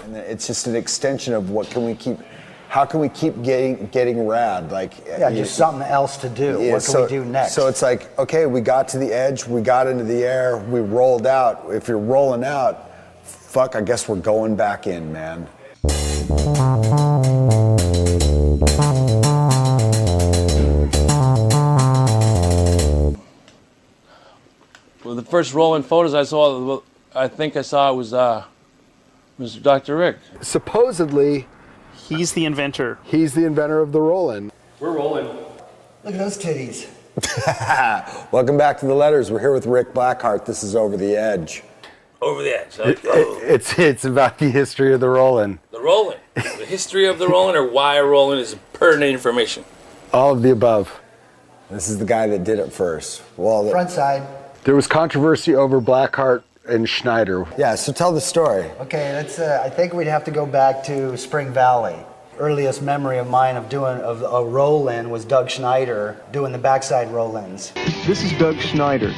And it's just an extension of how can we keep getting rad? Like, yeah, just something else to do. Yeah, what can we do next? So it's like, okay, we got to the edge, we got into the air, we rolled out. If you're rolling out, fuck, I guess we're going back in, man. Well, the first rolling photos I think I saw was Mr. Dr. Rick. Supposedly, he's the inventor. He's the inventor of the roll-in. We're rolling. Look at those titties. Welcome back to the Letters. We're here with Rick Blackheart. This is Over the Edge. Over the edge. It's about the history of the roll-in. The rolling. The history of the rolling, or why a rolling is pertinent information. All of the above. This is the guy that did it first. Well, Front side. There was controversy over Blackheart and Schneider. Yeah, so tell the story. Okay, let's. I think we'd have to go back to Spring Valley. Earliest memory of mine of a roll-in was Doug Schneider doing the backside roll-ins. This is Doug Schneider.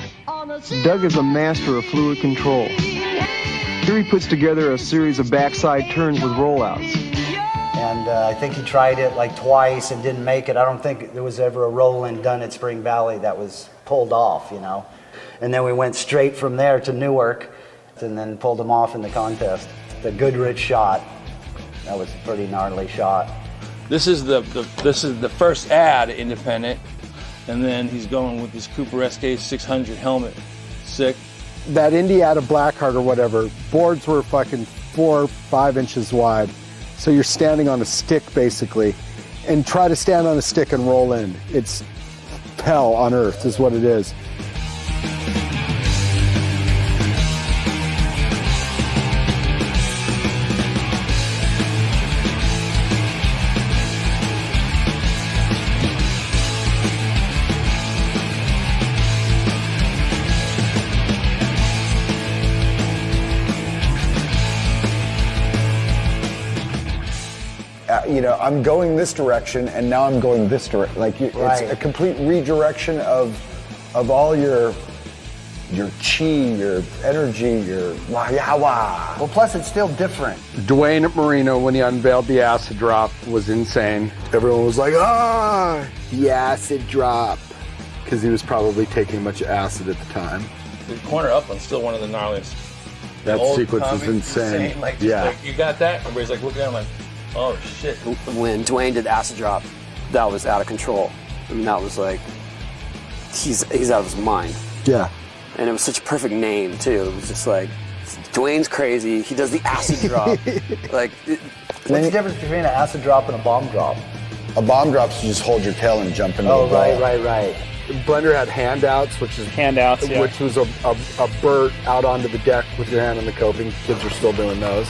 Doug is a master of fluid control. Here he puts together a series of backside turns with rollouts. And I think he tried it like twice and didn't make it. I don't think there was ever a roll-in done at Spring Valley that was pulled off, you know. And then we went straight from there to Newark and then pulled him off in the contest. The Goodrich shot. That was a pretty gnarly shot. This is the first ad, independent, and then he's going with this Cooper SK 600 helmet. Sick. That Indiana Blackheart or whatever, boards were fucking 4 or 5 inches wide. So you're standing on a stick basically, and try to stand on a stick and roll in. It's hell on earth is what it is. You know, I'm going this direction, and now I'm going this direction. Like, Right. It's a complete redirection of all your chi, your energy, your wah-yawa. Well, plus it's still different. Dwayne Marino, when he unveiled the acid drop, was insane. Everyone was like, the acid drop. Because he was probably taking much acid at the time. The corner up one's still one of the gnarliest. That old sequence is comic, insane. Like, yeah. Like, you got that? Everybody's like looking at him like, oh shit. When Dwayne did acid drop, that was out of control. I mean, that was like, he's out of his mind. Yeah. And it was such a perfect name too. It was just like, Dwayne's crazy. He does the acid drop. Like, What's the difference between an acid drop and a bomb drop? A bomb drop is you just hold your tail and jump into the ball. Right. Blender had handouts, which is Handouts, yeah. which was a Burt out onto the deck with your hand on the coping. Kids are still doing those.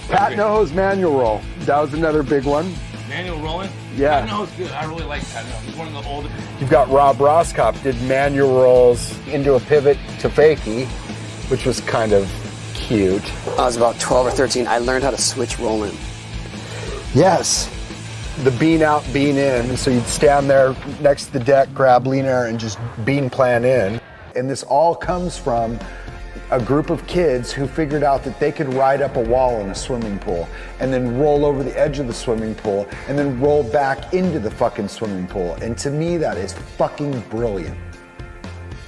Pat Noho's manual roll. That was another big one. Manual rolling? Yeah. Pat Noho's good. I really like Pat Noho. He's one of the older. You've got Rob Roskopf did manual rolls into a pivot to fakie, which was kind of cute. I was about 12 or 13. I learned how to switch rolling. Yes. The bean out, bean in. So you'd stand there next to the deck, grab lean air, and just bean plan in. And this all comes from a group of kids who figured out that they could ride up a wall in a swimming pool and then roll over the edge of the swimming pool and then roll back into the fucking swimming pool. And to me, that is fucking brilliant.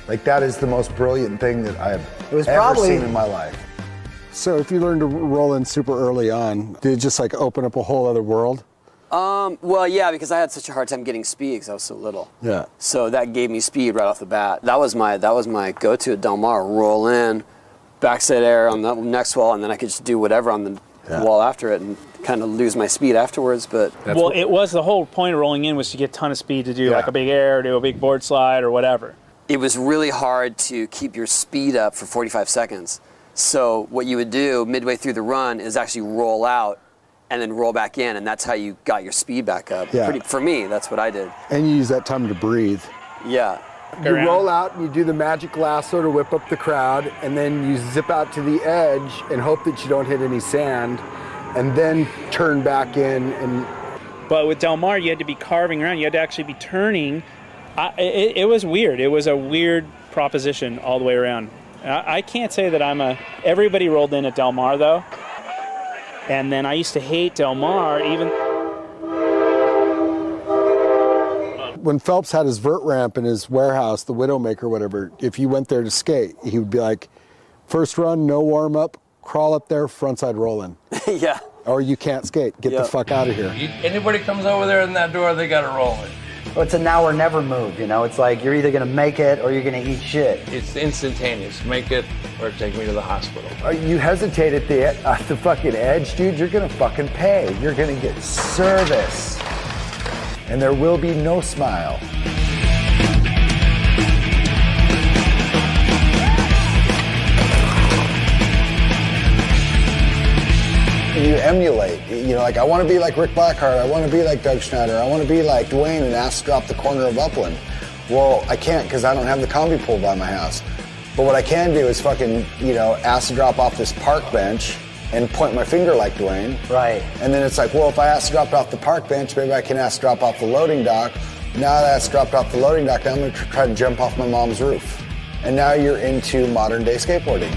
Like, that is the most brilliant thing that I've ever seen in my life. So if you learned to roll in super early on, did it just like open up a whole other world? Well, yeah, because I had such a hard time getting speed because I was so little. Yeah. So that gave me speed right off the bat. That was my go-to at Del Mar. Roll in, backside air on the next wall, and then I could just do whatever on the wall after it and kind of lose my speed afterwards. But well, it was the whole point of rolling in was to get a ton of speed to do like a big air, do a big board slide or whatever. It was really hard to keep your speed up for 45 seconds. So what you would do midway through the run is actually roll out and then roll back in, and that's how you got your speed back up. Yeah. For me, that's what I did. And you use that time to breathe. Yeah. You roll out and you do the magic lasso to whip up the crowd, and then you zip out to the edge and hope that you don't hit any sand, and then turn back in. And But with Del Mar, you had to be carving around. You had to actually be turning. It was weird. It was a weird proposition all the way around. I can't say that everybody rolled in at Del Mar though. And then I used to hate Del Mar even. When Phelps had his vert ramp in his warehouse, the Widowmaker, whatever, if you went there to skate, he would be like, first run, no warm up, crawl up there, frontside roll in. Yeah. Or you can't skate, get the fuck out of here. Anybody comes over there in that door, they gotta roll it. Well, it's a now or never move, you know? It's like you're either gonna make it or you're gonna eat shit. It's instantaneous. Make it or take me to the hospital. You hesitate at the fucking edge, dude, you're gonna fucking pay. You're gonna get service. And there will be no smile. You emulate, you know, like I want to be like Rick Blackheart, I want to be like Doug Schneider, I want to be like Dwayne and ask to drop the corner of Upland. Well, I can't because I don't have the combi pool by my house. But what I can do is fucking, you know, ask to drop off this park bench and point my finger like Dwayne. Right. And then it's like, well, if I ask to drop off the park bench, maybe I can ask to drop off the loading dock. Now that I asked to drop off the loading dock, now I'm going to try to jump off my mom's roof. And now you're into modern day skateboarding.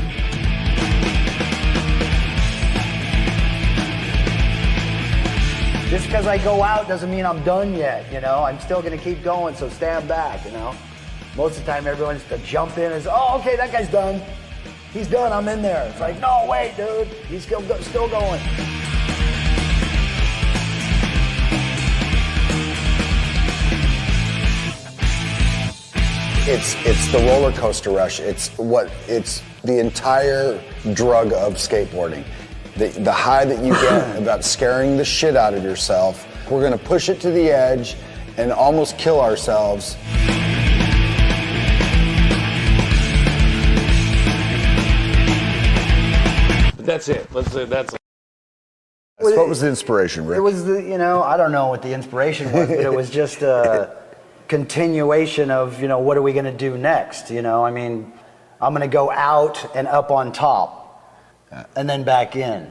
Just because I go out doesn't mean I'm done yet, you know? I'm still gonna keep going, so stand back, you know? Most of the time everyone's to jump in and say, oh, okay, that guy's done. He's done, I'm in there. It's like, no, wait, dude, he's still going. It's the roller coaster rush. It's the entire drug of skateboarding. The high that you get about scaring the shit out of yourself. We're gonna push it to the edge and almost kill ourselves. But that's it. Let's say that's it. What was the inspiration, Rick? It was I don't know what the inspiration was, but it was just a continuation of, what are we gonna do next? I mean, I'm gonna go out and up on top. And then back in.